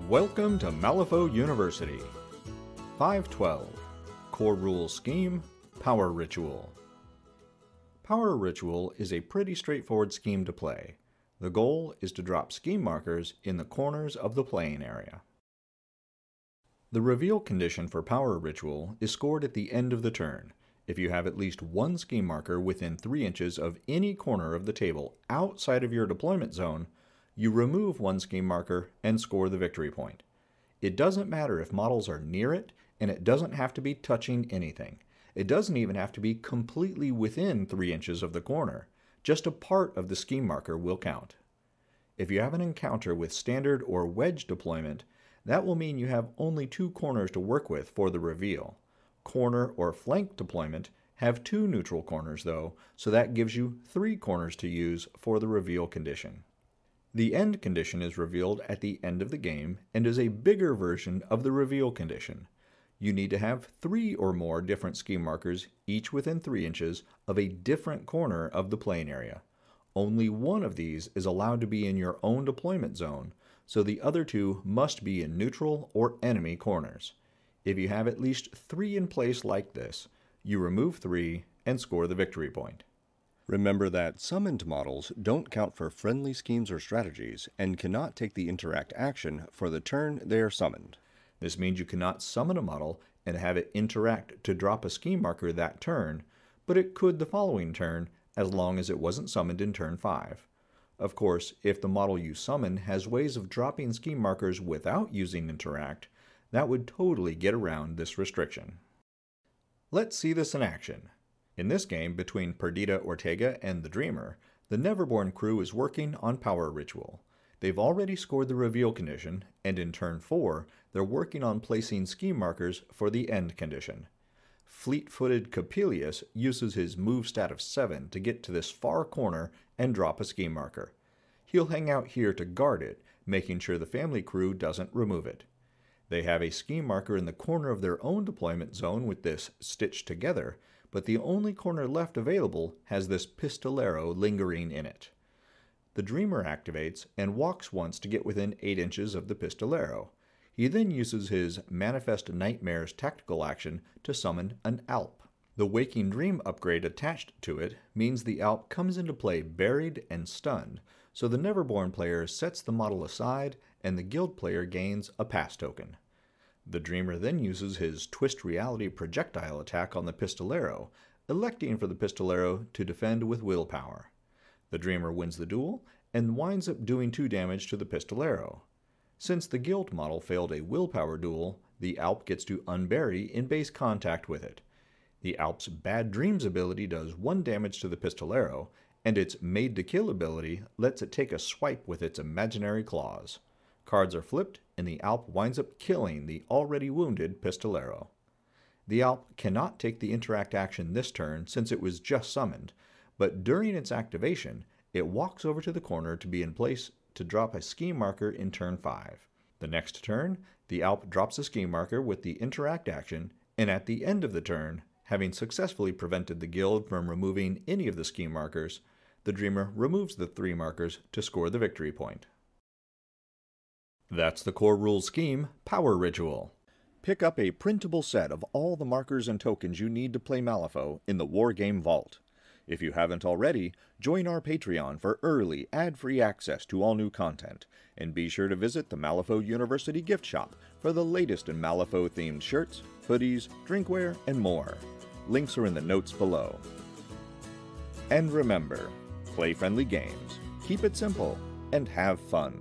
Welcome to Malifaux University. 512. Core Rule Scheme, Power Ritual. Power Ritual is a pretty straightforward scheme to play. The goal is to drop scheme markers in the corners of the playing area. The reveal condition for Power Ritual is scored at the end of the turn. If you have at least one scheme marker within 3 inches of any corner of the table outside of your deployment zone, you remove one scheme marker and score the victory point. It doesn't matter if models are near it, and it doesn't have to be touching anything. It doesn't even have to be completely within 3 inches of the corner. Just a part of the scheme marker will count. If you have an encounter with standard or wedge deployment, that will mean you have only 2 corners to work with for the reveal. Corner or flank deployment have 2 neutral corners though, so that gives you 3 corners to use for the reveal condition. The end condition is revealed at the end of the game and is a bigger version of the reveal condition. You need to have 3 or more different scheme markers, each within 3 inches of a different corner of the playing area. Only one of these is allowed to be in your own deployment zone, so the other 2 must be in neutral or enemy corners. If you have at least 3 in place like this, you remove 3 and score the victory point. Remember that summoned models don't count for friendly schemes or strategies and cannot take the interact action for the turn they are summoned. This means you cannot summon a model and have it interact to drop a scheme marker that turn, but it could the following turn as long as it wasn't summoned in turn 5. Of course, if the model you summon has ways of dropping scheme markers without using interact, that would totally get around this restriction. Let's see this in action. In this game between Perdita Ortega and the Dreamer, the Neverborn crew is working on Power Ritual. They've already scored the reveal condition, and in turn 4, they're working on placing scheme markers for the end condition. Fleet-footed Capilius uses his move stat of 7 to get to this far corner and drop a scheme marker. He'll hang out here to guard it, making sure the family crew doesn't remove it. They have a scheme marker in the corner of their own deployment zone with this stitched together, but the only corner left available has this pistolero lingering in it. The Dreamer activates and walks once to get within 8 inches of the pistolero. He then uses his Manifest Nightmares tactical action to summon an Alp. The Waking Dream upgrade attached to it means the Alp comes into play buried and stunned, so the Neverborn player sets the model aside and the Guild player gains a pass token. The Dreamer then uses his Twist Reality projectile attack on the pistolero, electing for the pistolero to defend with willpower. The Dreamer wins the duel and winds up doing 2 damage to the pistolero. Since the Guild model failed a willpower duel, the Alp gets to unbury in base contact with it. The Alp's Bad Dreams ability does 1 damage to the pistolero, and its Made to Kill ability lets it take a swipe with its imaginary claws. Cards are flipped, and the Alp winds up killing the already wounded pistolero. The Alp cannot take the interact action this turn since it was just summoned, but during its activation, it walks over to the corner to be in place to drop a scheme marker in turn 5. The next turn, the Alp drops a scheme marker with the interact action, and at the end of the turn, having successfully prevented the Guild from removing any of the scheme markers, the Dreamer removes the 3 markers to score the victory point. That's the core rule scheme, Power Ritual. Pick up a printable set of all the markers and tokens you need to play Malifaux in the Wargames Vault. If you haven't already, join our Patreon for early, ad-free access to all new content, and be sure to visit the Malifaux University gift shop for the latest in Malifaux-themed shirts, hoodies, drinkware, and more. Links are in the notes below. And remember, play friendly games, keep it simple, and have fun.